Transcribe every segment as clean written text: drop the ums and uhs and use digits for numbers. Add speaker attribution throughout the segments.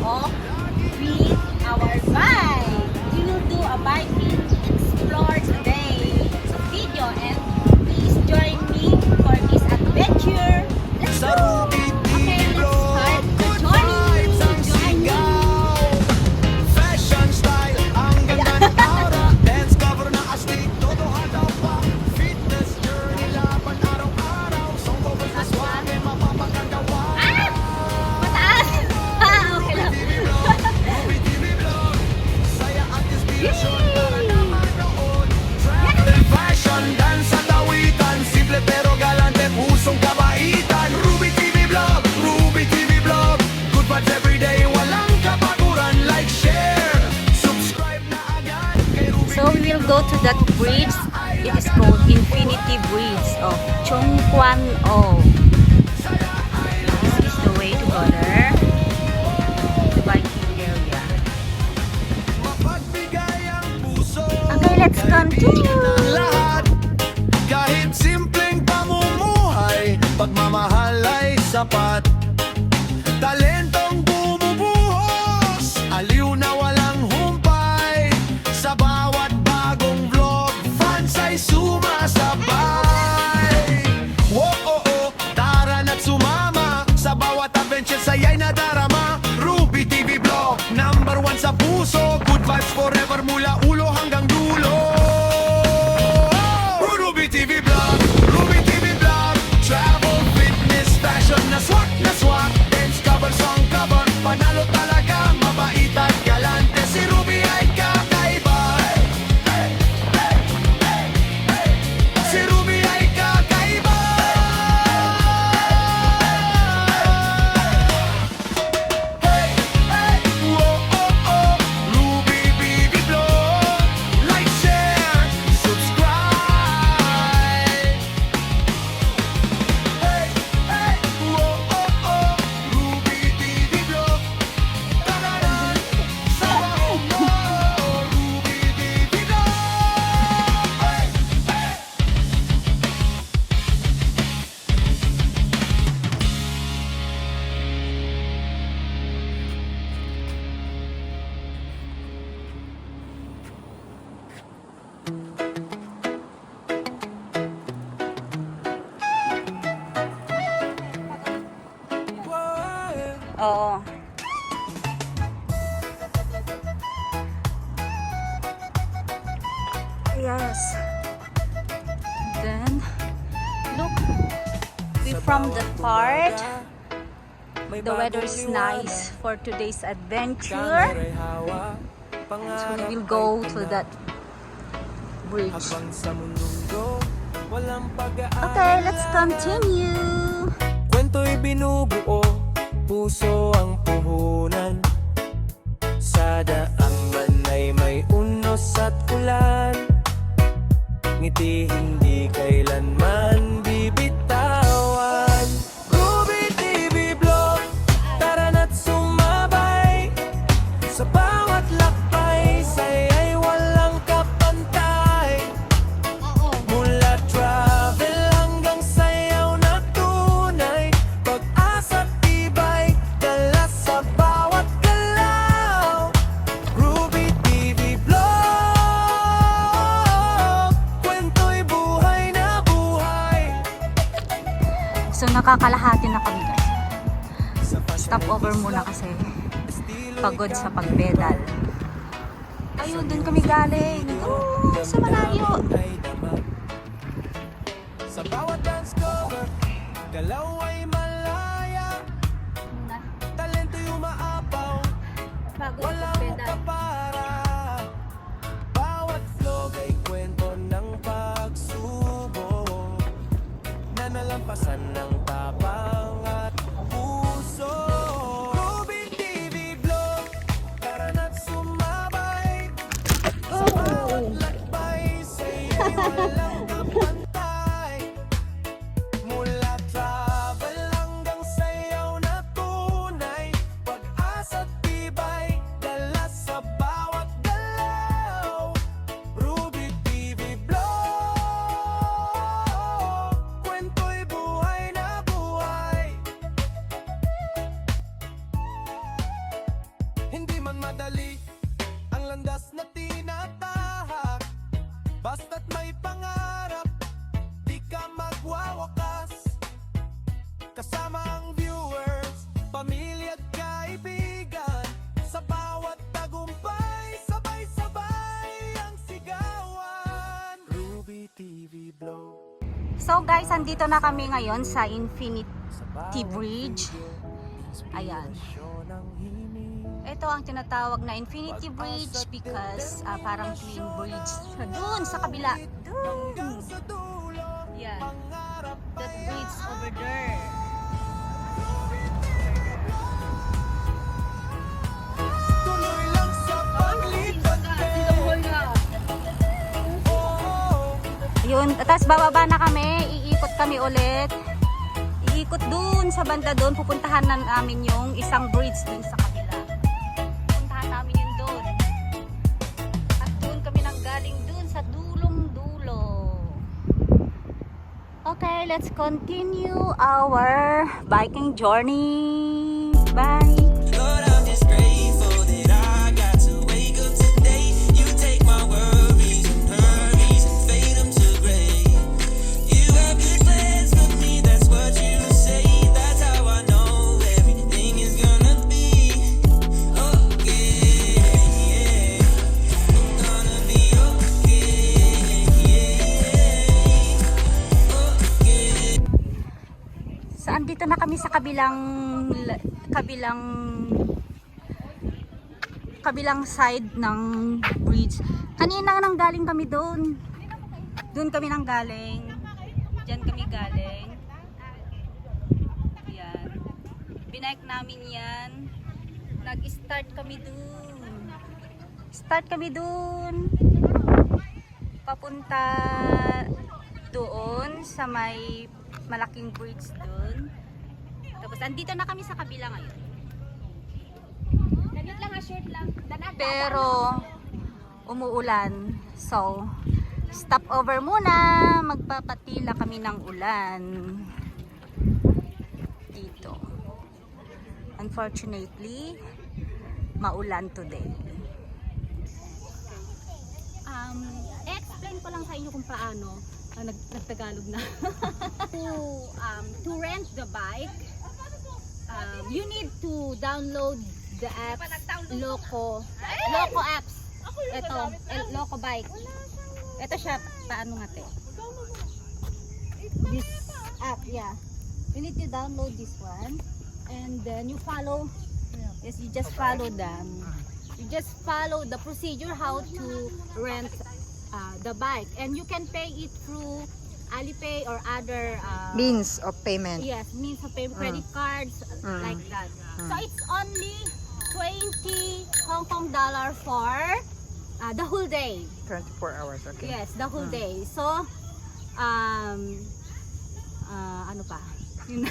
Speaker 1: off with our bike. We will do a biking explore today video, and please join me for this adventure. Let's go! Okay, let's start the journey. Join me.
Speaker 2: Fashion style, ang ganda ng aura. Dance cover na astig, todo hadaw pa. Fitness journey, laban araw-araw. Song bubbles na swag, may mapapagagawa.
Speaker 1: Ah! Mataas! Ah, okay lang.
Speaker 2: Ruby TV Vlog, saya at inspirasyon para na manood. Travel, fashion, dance at awitan. Simple pero galante, pusong kabaitan. Ruby TV Vlog, Ruby TV Vlog. Good vibes everyday, walang kapaguran. Like, share, subscribe na agad kay Ruby.
Speaker 1: So we will go to that bridge. It is called Infinity Bridge of Chongquan O. This is the way to go there. The biking area.
Speaker 2: Mapagbigay ang puso.
Speaker 1: Okay, let's continue.
Speaker 2: Lahat, kahit simpleng pamumuhay, pagmamahal ay sapat. Talentong bumubuhos, aliw na walang humpay. Sa bawat bagong vlog, fans ay sumasabay. Oo, tara na't sumama. Sa bawat adventure, saya'y nadarama. Ruby TV Vlog, number one sa puso. Good vibes forever mula ulo hanggang dulo. Ruby TV Vlog, Ruby TV Vlog. Travel, fitness, fashion na swak. Dance cover, song cover. Panalo talaga, mabait at galante. Si Ruby ay kakaiba. Si Ruby ay kakaiba. Ruby TV Vlog. Like, share, subscribe. Ruby TV Vlog. Tararan, sama mo. Ruby TV Vlog.
Speaker 1: Oo. Yes. Then, look, we from the part. The weather is nice for today's adventure. So we will go to that bridge. Okay, let's continue.
Speaker 2: Kwento'y binubuo, puso ang puhunan. Sa daan man ay may unos at ulan. Ngiti hindi kailanman bibitawan. Ruby TV Vlog, tara na't sumabay. Sa bawat lakbay, saya'y walang kapantay. Mula travel hanggang sayaw na tunay. Pag-asa't tibay, dala sa bawat galaw. Ruby TV Vlog, kwento'y buhay na buhay.
Speaker 1: So nakakalahati na kami guys. Stop over muna kasi pagod sa pagpedal. Ayun, dun kami galing. Oh, sa malayo.
Speaker 2: Sa bawat dance cover, galaw ay malaya. Talento'y umaapaw, walang kapara. Bawat vlog ay kwento ng pagsubok na nalampasan ng tapang at puso. Ruby TV Vlog, tara na't sumabay. Sa bawat lakbay, sa'yo'y walang kapantay. Mula travel hanggang sayaw na tunay. Pag-asa't tibay, dala man madali ang landas na tinatahak. Basta't may pangarap, di ka magwawakas. Kasama ang viewers, pamilya at kaibigan. Sa bawat tagumpay, sabay-sabay ang sigawan. Ruby TV Vlog.
Speaker 1: So guys, andito na kami ngayon sa Infinity Bridge. Ayan. Ito ang tinatawag na Infinity Bridge because parang twin bridge. Doon sa kabila. Doon. Yan. That bridge over there.
Speaker 2: Tuloy lang sa paglipat
Speaker 1: Yun, tapos bababa na kami, iikot kami ulit. Iikot dun sa banda dun, pupuntahan na namin yung isang bridge dun sa kabila. Pupuntahan namin yun dun. At dun kami nanggaling dun sa dulong-dulo. Okay, let's continue our biking journey. Bye!
Speaker 3: Lord, I'm just grateful that I got to wake up today. You take my worries and hurries and fade them to gray. You have good plans for me, that's what you say. That's how I know everything is gonna be okay. Yeah. I'm gonna be okay. Yeah. Okay.
Speaker 1: So, andito na kami sa kabilang side ng bridge. Kanina nanggaling kami doon. Doon kami nanggaling. Diyan kami galing. Yan. Binike namin yan. Nag-start kami doon. Start kami doon. Papunta doon sa may malaking bridge doon. Tapos andito na kami sa kabila ngayon. Ganit lang ha, short lang. Pero umuulan. So, stop over muna. Magpapatila kami ng ulan. Dito. Unfortunately, maulan today. Explain ko lang sa inyo kung paano. Nagtagalog na. To rent the bike, you need to download the apps, Loco apps. Ito, Loco Bike. Ito siya, paano nga te? This app, yeah. You need to download this one, and then you follow. Yes, you just follow them. You just follow the procedure how to rent the bike, and you can pay it through Alipay or other
Speaker 4: Means of payment.
Speaker 1: yes, means of payment, credit cards like that. So it's only 20 Hong Kong dollar for the whole day.
Speaker 4: 24 hours, okay.
Speaker 1: Yes, the whole day. So ano pa? Yun.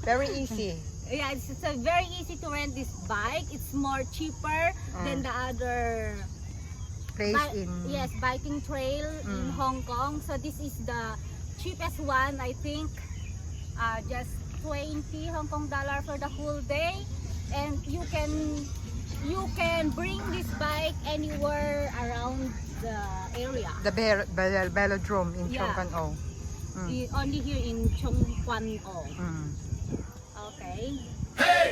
Speaker 4: Very easy.
Speaker 1: Yeah, it's very easy to rent this bike. It's more cheaper than the other
Speaker 4: Place in...
Speaker 1: yes, biking trail in Hong Kong. So this is the cheapest one, I think. Just 20 Hong Kong dollar for the whole day, and you can bring this bike anywhere around the area.
Speaker 4: The velodrome in
Speaker 1: Yeah.
Speaker 4: Chong Can O.
Speaker 1: Only here in Chong Quan O. Okay.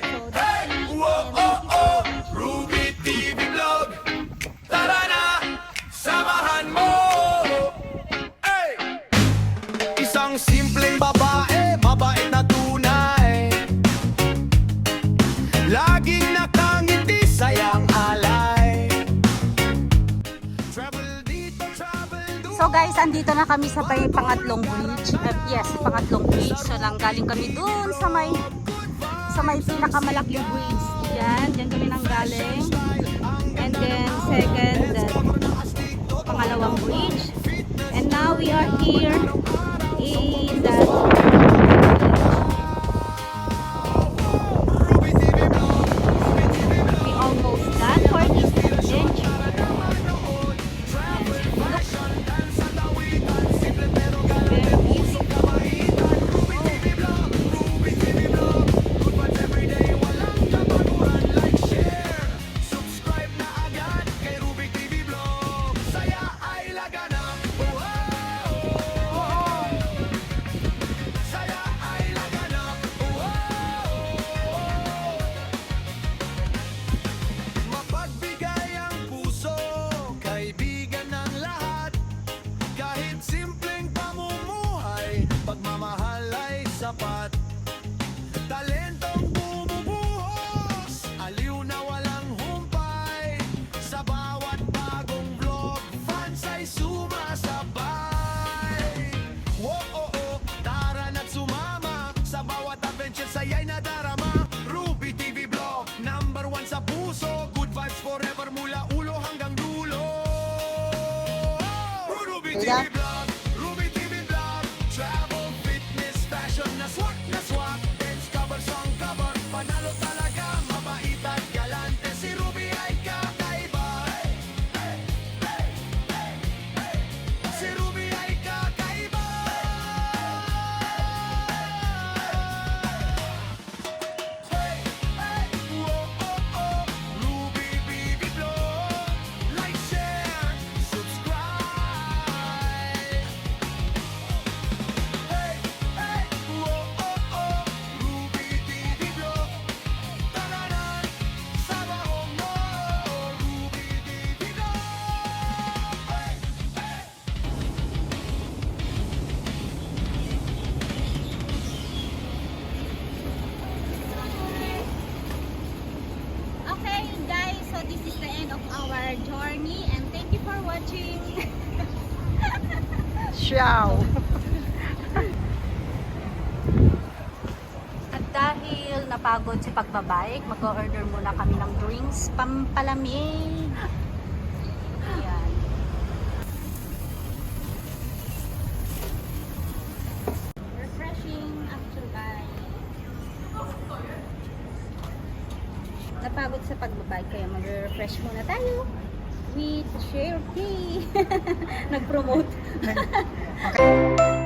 Speaker 1: So this is
Speaker 2: Ruby TV Vlog. Tara na, samahan mo. Hey! Isang simpleng babae, mabait na tunay. Laging nakangiti, sayang alay. Travel dito, travel doon.
Speaker 1: So guys, andito na kami sa pangatlong bridge. Yes, pangatlong bridge. So galing kami dun sa may pinakamalaking bridge. Diyan kami nanggaling. And then second, pangalawang bridge. And now we are here in the we almost done for this adventure. Very beautiful.
Speaker 4: Kuya?
Speaker 2: Ruby TV Vlog, travel, fitness, fashion, na swak, dance cover, song cover, panalo talaga, mabait at galante, si Ruby ay kakaiba. Si Ruby ay kakaiba. Hey, hey, oh, oh, oh, Ruby TV Vlog, like, share, subscribe. Hey, hey, oh, oh, oh, Ruby TV Vlog, taranan, sama mo, Ruby TV Vlog. Hey, hey.
Speaker 1: Okay, guys, so this is the end of our journey and thank you for watching.
Speaker 4: Ciao!
Speaker 1: At dahil napagod sa pagbabike, mag-order muna kami ng drinks pampalamig. Ayan. Refreshing after bike. Napagod sa pagbabike kaya mag-refresh muna tayo with Share Tea. Nag-promote.
Speaker 4: Okay.